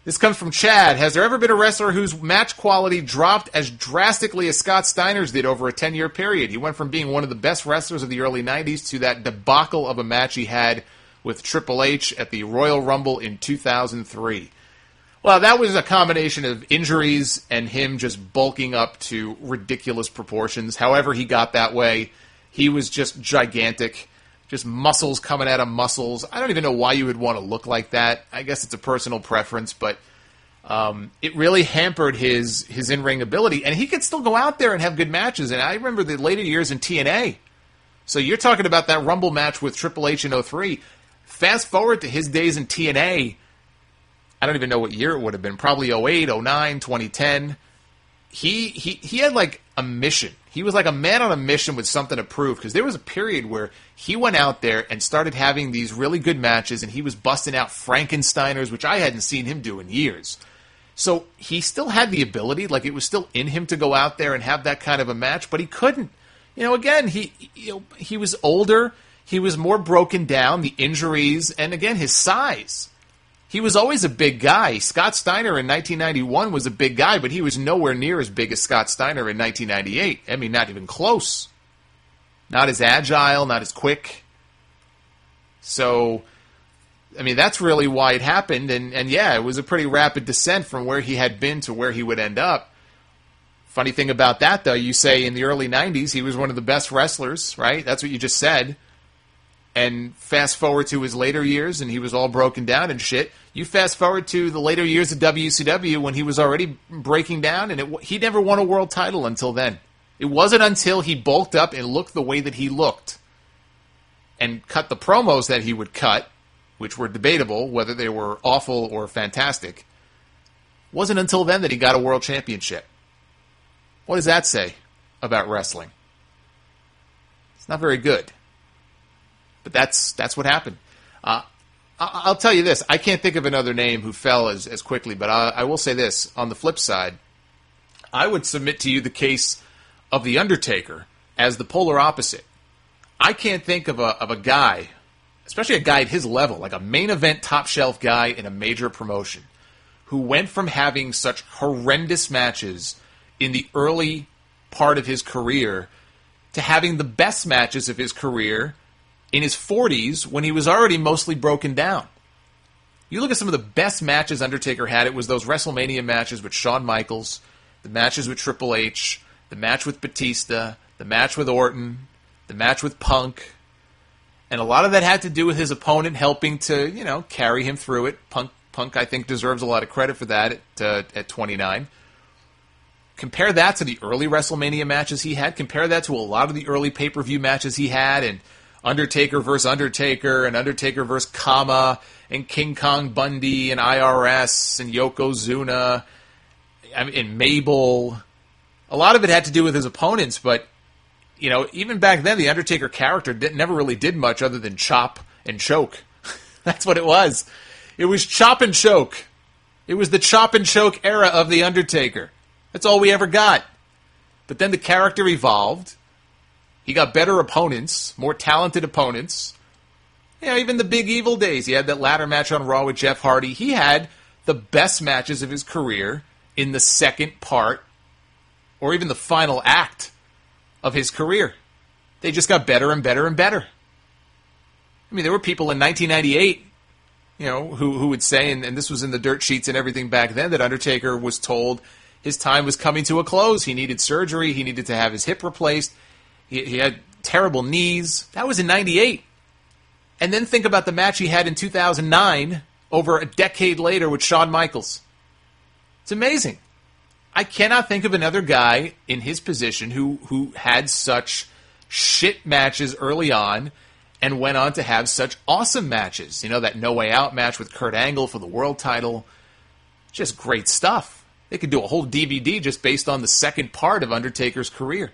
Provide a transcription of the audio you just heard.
This comes from Chad. Has there ever been a wrestler whose match quality dropped as drastically as Scott Steiner's did over a 10-year period? He went from being one of the best wrestlers of the early 90s to that debacle of a match he had with Triple H at the Royal Rumble in 2003. Well, that was a combination of injuries and him just bulking up to ridiculous proportions. However he got that way, he was just gigantic. Just muscles coming out of muscles. I don't even know why you would want to look like that. I guess it's a personal preference, but it really hampered his in-ring ability. And he could still go out there and have good matches. And I remember the later years in TNA. So you're talking about that Rumble match with Triple H in '03. Fast forward to his days in TNA. I don't even know what year it would have been. Probably '08, '09, 2010. He had like a mission. He was like a man on a mission with something to prove, because there was a period where he went out there and started having these really good matches, and he was busting out Frankensteiners, which I hadn't seen him do in years. So he still had the ability, like it was still in him to go out there and have that kind of a match, but he couldn't. Again, he was older, he was more broken down, the injuries, and again, his size. He was always a big guy. Scott Steiner in 1991 was a big guy, but he was nowhere near as big as Scott Steiner in 1998. I mean, not even close. Not as agile, not as quick. So, I mean, that's really why it happened. And yeah, it was a pretty rapid descent from where he had been to where he would end up. Funny thing about that, though, you say in the early 90s, he was one of the best wrestlers, right? That's what you just said. And fast forward to his later years, and he was all broken down and shit. You fast forward to the later years of WCW when he was already breaking down, and he never won a world title until then. It wasn't until he bulked up and looked the way that he looked and cut the promos that he would cut, which were debatable, whether they were awful or fantastic. Wasn't until then that he got a world championship. What does that say about wrestling? It's not very good. But that's what happened. I'll tell you this. I can't think of another name who fell as quickly, but I will say this. On the flip side, I would submit to you the case of The Undertaker as the polar opposite. I can't think of a guy, especially a guy at his level, like a main event top shelf guy in a major promotion, who went from having such horrendous matches in the early part of his career to having the best matches of his career in his 40s when he was already mostly broken down. You look at some of the best matches Undertaker had, it was those WrestleMania matches with Shawn Michaels, the matches with Triple H, the match with Batista, the match with Orton, the match with Punk. And a lot of that had to do with his opponent helping to, carry him through it. Punk, I think, deserves a lot of credit for that at 29. Compare that to the early WrestleMania matches he had. Compare that to a lot of the early pay-per-view matches he had, and Undertaker versus Undertaker, and Undertaker versus Kama, and King Kong Bundy, and IRS, and Yokozuna, and Mabel. A lot of it had to do with his opponents, but, even back then, the Undertaker character never really did much other than chop and choke. That's what it was. It was chop and choke. It was the chop and choke era of the Undertaker. That's all we ever got. But then the character evolved. He got better opponents, more talented opponents. Even the Big Evil days. He had that ladder match on Raw with Jeff Hardy. He had the best matches of his career in the second part, or even the final act of his career. They just got better and better and better. I mean, there were people in 1998, who would say, and this was in the dirt sheets and everything back then, that Undertaker was told his time was coming to a close. He needed surgery. He needed to have his hip replaced. He had terrible knees. That was in 98. And then think about the match he had in 2009, over a decade later, with Shawn Michaels. It's amazing. I cannot think of another guy in his position who had such shit matches early on and went on to have such awesome matches. That No Way Out match with Kurt Angle for the world title. Just great stuff. They could do a whole DVD just based on the second part of Undertaker's career.